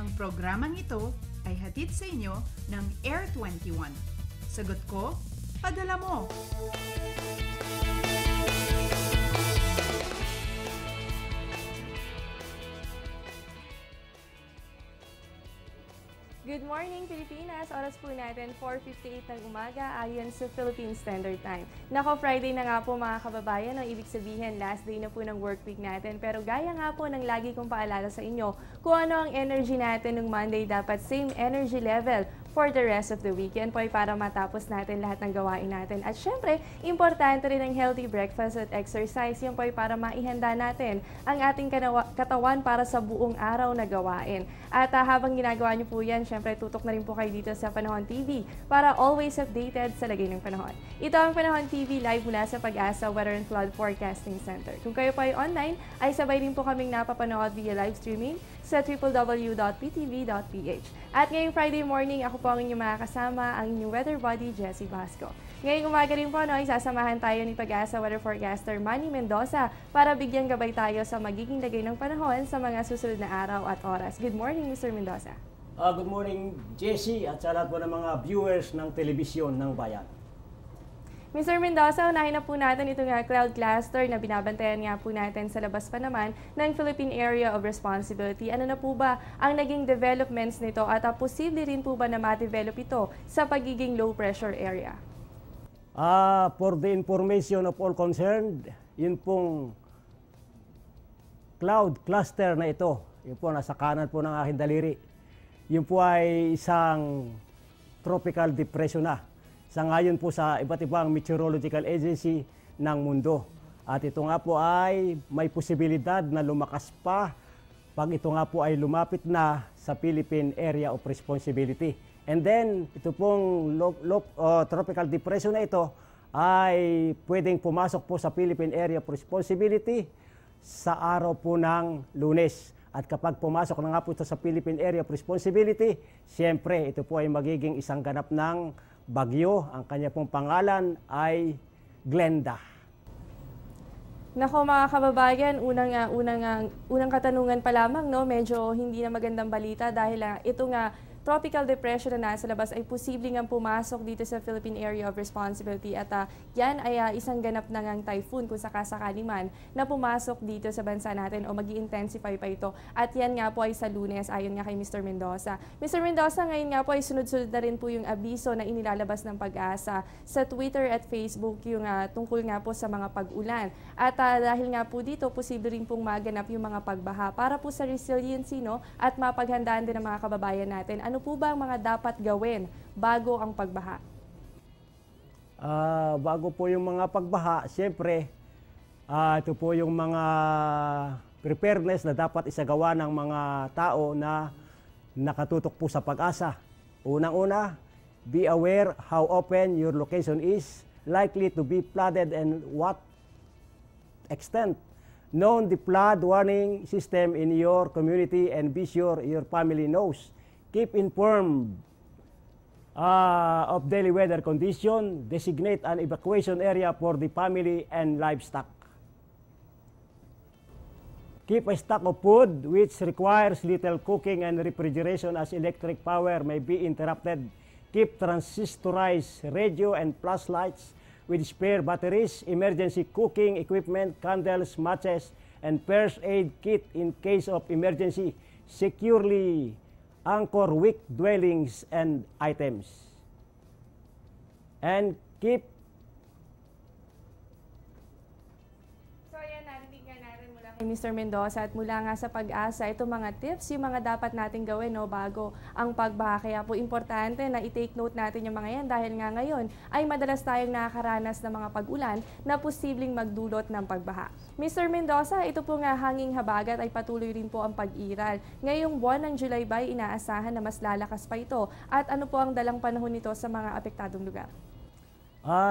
Ang programang ito ay hatid sa inyo ng Air 21. Sagot ko, padala mo! Good morning, Pilipinas! Oras po natin, 4:58 ng umaga ayon sa Philippine Standard Time. Nako, Friday na nga po mga kababayan, ang ibig sabihin last day na po ng work week natin. Pero gaya nga po ng lagi kong paalala sa inyo, kung ano ang energy natin ng Monday, dapat same energy level for the rest of the weekend po ay para matapos natin lahat ng gawain natin. At syempre, importante rin ang healthy breakfast at exercise. Yan po ay para maihanda natin ang ating katawan para sa buong araw na gawain. At habang ginagawa niyo po yan, syempre tutok na rin po kayo dito sa Panahon TV para always updated sa lagay ng panahon. Ito ang Panahon TV live mula sa Pag-asa Weather and Flood Forecasting Center. Kung kayo po ay online, ay sabay rin po kaming napapanood via live streaming sa www.ptv.ph. At ngayong Friday morning, ako po ang inyong makakasama, ang inyong weather buddy, Jessie Basco. Ngayong umaga rin po, isasamahan tayo ni Pag-asa Weather Forecaster Manny Mendoza para bigyang gabay tayo sa magiging lagay ng panahon sa mga susunod na araw at oras. Good morning, Mr. Mendoza. Good morning, Jessie, at sa lahat po ng mga viewers ng telebisyon ng bayan. Mr. Mendoza, unahin na po natin itong cloud cluster na binabantayan nga po natin sa labas pa naman ng Philippine Area of Responsibility. Ano na po ba ang naging developments nito at posible rin po ba na ma-develop ito sa pagiging low pressure area? For the information of all concerned, yun pong cloud cluster na ito, yun po nasa kanan po ng aking daliri, yun po ay isang tropical depression na. Sangayon po sa iba't ibang meteorological agency ng mundo. At ito nga po ay may posibilidad na lumakas pa pag ito nga po ay lumapit na sa Philippine Area of Responsibility. And then, ito pong tropical depression na ito ay pwedeng pumasok po sa Philippine Area of Responsibility sa araw po ng Lunes. At kapag pumasok na nga po ito sa Philippine Area of Responsibility, siyempre ito po ay magiging isang ganap ng bagyo. Ang kanya pong pangalan ay Glenda. Nako mga kababayan, unang katanungan pa lamang, no, medyo hindi na magandang balita dahil ito nga tropical depression na nasa labas ay posibleng ang pumasok dito sa Philippine Area of Responsibility at yan ay isang ganap na ngang typhoon kung sakasakali man na pumasok dito sa bansa natin o mag-i-intensify pa ito. At yan nga po ay sa Lunes ayon nga kay Mr. Mendoza. Mr. Mendoza, ngayon nga po ay sunod-sunod na rin po yung abiso na inilalabas ng Pag-asa sa Twitter at Facebook yung tungkol nga po sa mga pag-ulan. At dahil nga po dito, posible rin pong maganap yung mga pagbaha para po sa resiliency, no, at mapaghandaan din ng mga kababayan natin. Ano po ba ang mga dapat gawin bago ang pagbaha? Bago po yung mga pagbaha, siyempre, ito po yung mga preparedness na dapat isagawa ng mga tao na nakatutok po sa Pag-asa. Unang-una, be aware how open your location is likely to be flooded and what extent. Know the flood warning system in your community and be sure your family knows. Keep informed of daily weather condition. Designate an evacuation area for the family and livestock. Keep a stock of food which requires little cooking and refrigeration as electric power may be interrupted. Keep transistorized radio and flashlights with spare batteries, emergency cooking equipment, candles, matches, and first aid kit in case of emergency. Securely anchor weak dwellings and items. And keep Mr. Mendoza at mula nga sa Pag-asa, ito mga tips, yung mga dapat natin gawin, no, bago ang pagbaha. Kaya po importante na i-take note natin yung mga yan dahil nga ngayon ay madalas tayong nakakaranas ng mga pag-ulan na posibleng magdulot ng pagbaha. Mr. Mendoza, ito po nga hanging habagat ay patuloy rin po ang pag-iral. Ngayong buwan ng July ba, inaasahan na mas lalakas pa ito. At ano po ang dalang panahon nito sa mga apektadong lugar?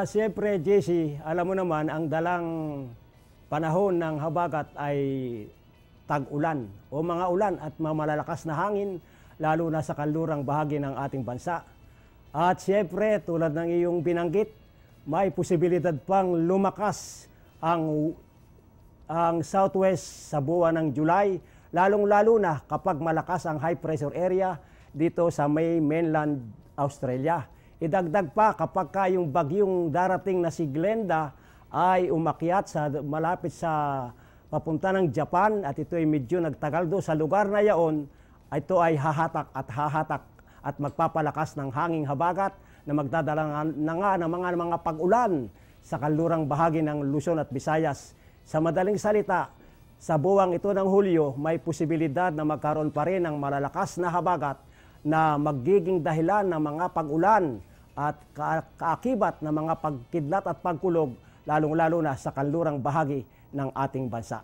Siyempre, Jessie, alam mo naman, ang dalang panahon ng habagat ay tag-ulan o mga ulan at malalakas na hangin lalo na sa kanlurang bahagi ng ating bansa. At siyempre, tulad ng iyong binanggit, may posibilidad pang lumakas ang southwest sa buwan ng July, lalong-lalo na kapag malakas ang high pressure area dito sa may mainland Australia. Idagdag pa kapag yung bagyong darating na si Glenda ay umakyat sa malapit sa papunta ng Japan at ito ay medyo nagtagal do sa lugar na yaon, ito ay hahatak at magpapalakas ng hanging habagat na magdadala na nga ng mga pag-ulan sa kanlurang bahagi ng Luzon at Visayas. Sa madaling salita, sa buwang ito ng Hulyo, may posibilidad na magkaroon pa rin ng malalakas na habagat na magiging dahilan ng mga pag-ulan at kaakibat ng mga pagkidlat at pagkulog, lalong-lalo na sa kanlurang bahagi ng ating bansa.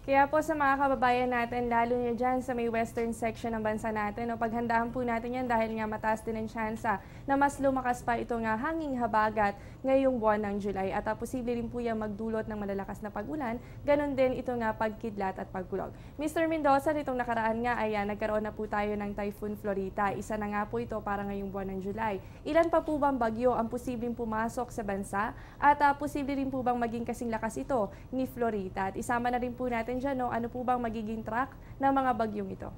Kaya po sa mga kababayan natin, lalo nyo dyan sa may western section ng bansa natin, paghandaan po natin yan dahil nga mataas din ang tsansa na mas lumakas pa ito nga hanging habagat ngayong buwan ng July at posible rin po yan magdulot ng malalakas na pag-ulan, ganun din ito nga pagkidlat at pagkulog. Mr. Mendoza, nitong nakaraan nga ay nagkaroon na po tayo ng Typhoon Florita. Isa na nga po ito para ngayong buwan ng July. Ilan pa po bang bagyo ang posibleng pumasok sa bansa at posible rin po bang maging kasing lakas ito ni Florita? At isama na rin po natin dyan, ano po bang magiging track ng mga bagyong ito?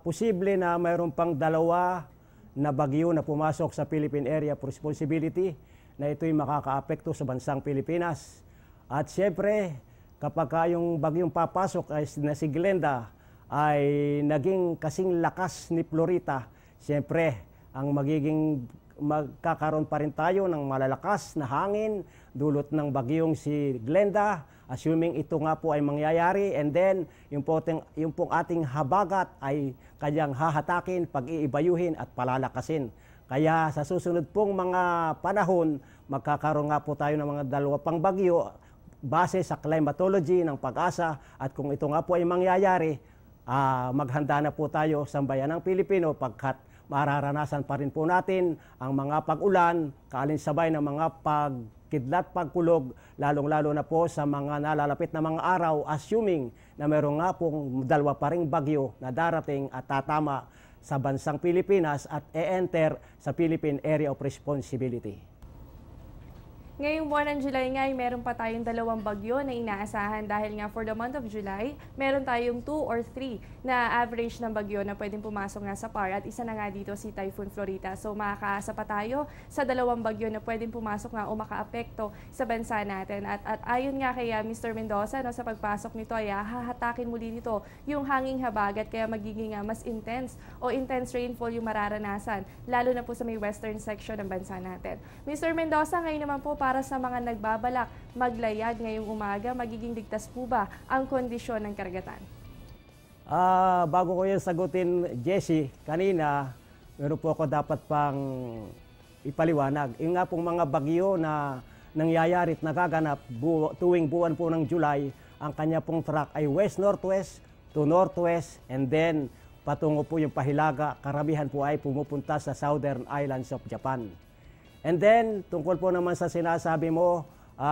Posible na mayroon pang 2 na bagyo na pumasok sa Philippine Area of Responsibility na ito'y makakaapekto sa bansang Pilipinas. At siyempre, kapag yung bagyong papasok ay na si Glenda ay naging kasing lakas ni Florita, siyempre, ang magkakaroon pa rin tayo ng malalakas na hangin dulot ng bagyong si Glenda, assuming ito nga po ay mangyayari, and then yung pong ating habagat ay kanyang hahatakin, pag-iibayuhin at palalakasin. Kaya sa susunod pong mga panahon, magkakaroon nga po tayo ng mga 2 pang bagyo base sa climatology ng Pag-asa, at kung ito nga po ay mangyayari, maghanda na po tayo sa bayanang Pilipino pagkat mararanasan pa rin po natin ang mga pag-ulan, kaalinsabay ng mga pagkidlat, pagkulog, lalong-lalo na po sa mga nalalapit na mga araw, assuming na meron nga pong 2 pa ring bagyo na darating at tatama sa bansang Pilipinas at e-enter sa Philippine Area of Responsibility. Ngayong buwan ng July nga ay meron pa tayong 2 bagyo na inaasahan dahil nga for the month of July, meron tayong 2 or 3 na average ng bagyo na pwedeng pumasok nga sa PAR at isa na nga dito si Typhoon Florita. So makakaasa pa tayo sa 2 bagyo na pwedeng pumasok nga o makaapekto sa bansa natin. At ayon nga kay Mr. Mendoza, sa pagpasok nito ay hahatakin muli nito yung hanging habagat kaya magiging mas intense o intense rainfall yung mararanasan, lalo na po sa may western section ng bansa natin. Mr. Mendoza, ngayon naman po para sa mga nagbabalak maglayag ngayong umaga, magiging ligtas po ba ang kondisyon ng karagatan? Bago ko yung sagutin, Jessie, kanina, meron po ako dapat pang ipaliwanag. Yung nga pong mga bagyo na nangyayari at nagaganap tuwing buwan po ng July, ang kanya pong track ay west-northwest to northwest, and then patungo po yung Pahilaga. Karamihan po ay pumupunta sa southern islands of Japan. And then, tungkol po naman sa sinasabi mo,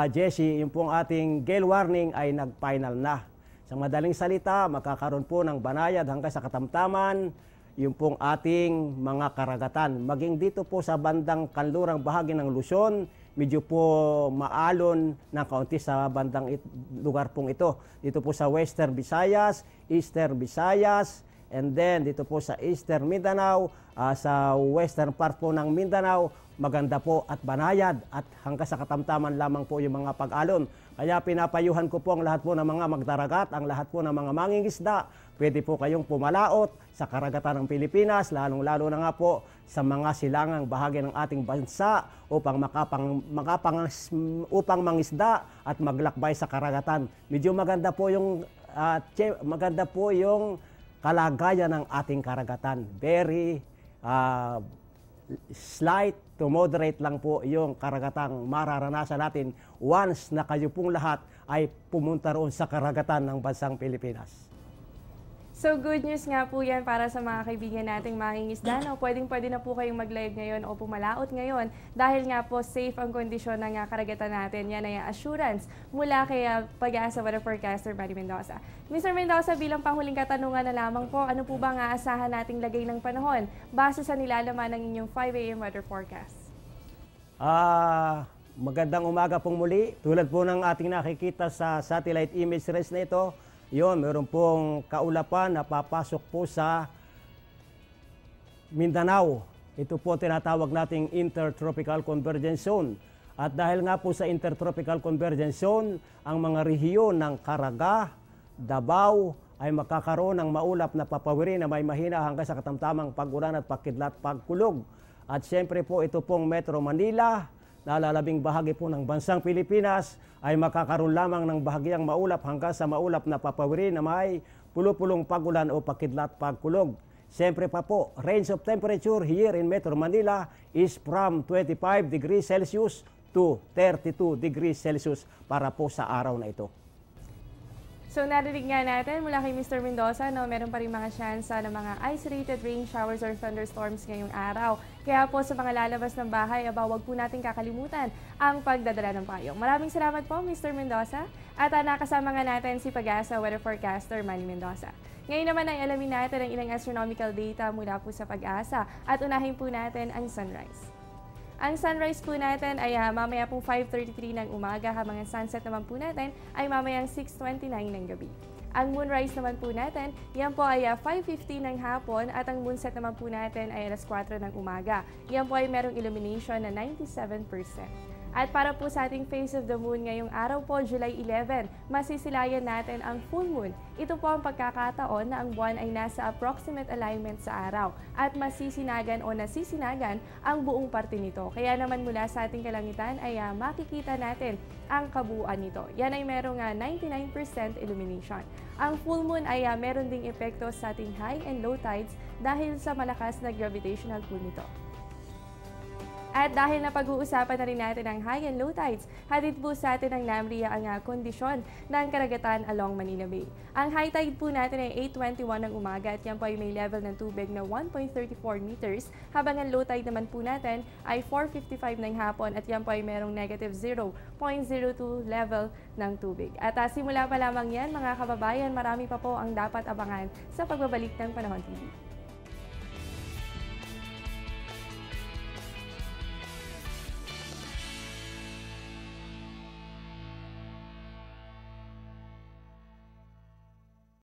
Jessie, yung pong ating gale warning ay nag-final na. Sa madaling salita, magkakaroon po ng banayad hanggang sa katamtaman yung pong ating mga karagatan. Maging dito po sa bandang kanlurang bahagi ng Luzon, medyo po maalon ng kaunti sa bandang lugar pong ito. Dito po sa Western Visayas, Eastern Visayas, and then dito po sa Eastern Mindanao, sa western part po ng Mindanao, maganda po at banayad at hanggang sa katamtaman lamang po yung mga pag-alon. Kaya pinapayuhan ko po ang lahat po ng mga magdaragat, ang lahat po ng mga mangingisda, pwede po kayong pumalaot sa karagatan ng Pilipinas, lalong-lalo na nga po sa mga silangang bahagi ng ating bansa upang upang mangisda at maglakbay sa karagatan. Medyo maganda po yung kalagayan ng ating karagatan. Very slight to moderate lang po yung karagatang mararanasan natin once na kayo pong lahat ay pumunta roon sa karagatan ng bansang Pilipinas. So good news nga po yan para sa mga kaibigan nating mangingisda. Pwedeng-pwede na po kayong mag-live ngayon o pumalaot ngayon dahil nga po safe ang kondisyon ng karagatan natin. Yan ay assurance mula kay Pag-asa Weather Forecaster Manny Mendoza. Mr. Mendoza, bilang panghuling katanungan na lamang po, ano po ba ang aasahan nating lagay ng panahon base sa nilalaman ng inyong 5 AM weather forecast? Magandang umaga pong muli. Tulad po ng ating nakikita sa satellite image rays na ito, Yun, meron pong kaulapan na papasok po sa Mindanao. Ito po tinatawag nating Intertropical Convergence Zone. At dahil nga po sa Intertropical Convergence Zone, ang mga rehiyon ng Caraga, Davao ay makakaroon ng maulap na papawiri na may mahina hanggang sa katamtamang pag-ulan at pagkidlat pagkulog. At siyempre po ito pong Metro Manila, na lalabing bahagi po ng bansang Pilipinas ay makakaroon lamang ng bahagyang maulap hanggang sa maulap na papawiri na may pulupulong pag-ulan o pagkidlat pagkulog. Siyempre pa po, range of temperature here in Metro Manila is from 25 degrees Celsius to 32 degrees Celsius para po sa araw na ito. So narinig nga natin mula kay Mr. Mendoza na meron pa rin mga tsansa ng mga isolated rain showers or thunderstorms ngayong araw. Kaya po sa mga lalabas ng bahay, wag po natin kakalimutan ang pagdadala ng payong. Maraming salamat po Mr. Mendoza at nakasama nga natin si Pag-asa Weather Forecaster Manny Mendoza. Ngayon naman ay alamin natin ang ilang astronomical data mula po sa Pag-asa at unahin po natin ang sunrise. Ang sunrise po natin ay mamaya pong 5:33 ng umaga, habang ang sunset naman po natin ay mamayang 6:29 ng gabi. Ang moonrise naman po natin, yan po ay 5:50 ng hapon at ang moonset naman po natin ay alas 4 ng umaga. Yan po ay merong illumination na 97%. At para po sa ating phase of the moon ngayong araw po, July 11, masisilayan natin ang full moon. Ito po ang pagkakataon na ang buwan ay nasa approximate alignment sa araw at masisinagan o nasisinagan ang buong parte nito. Kaya naman mula sa ating kalangitan ay makikita natin ang kabuuan nito. Yan ay merong 99% illumination. Ang full moon ay meron ding epekto sa ating high and low tides dahil sa malakas na gravitational pull nito. At dahil na pag-uusapan na rin natin ang high and low tides, hatid po sa atin ng NAMRIA ang kondisyon ng karagatan along Manila Bay. Ang high tide po natin ay 8:21 ng umaga at yan po ay may level ng tubig na 1.34 meters, habang ang low tide naman po natin ay 4:55 ng hapon at yan po ay merong negative 0.02 level ng tubig. At simula pa lamang yan mga kababayan, marami pa po ang dapat abangan sa pagbabalik ng Panahon TV.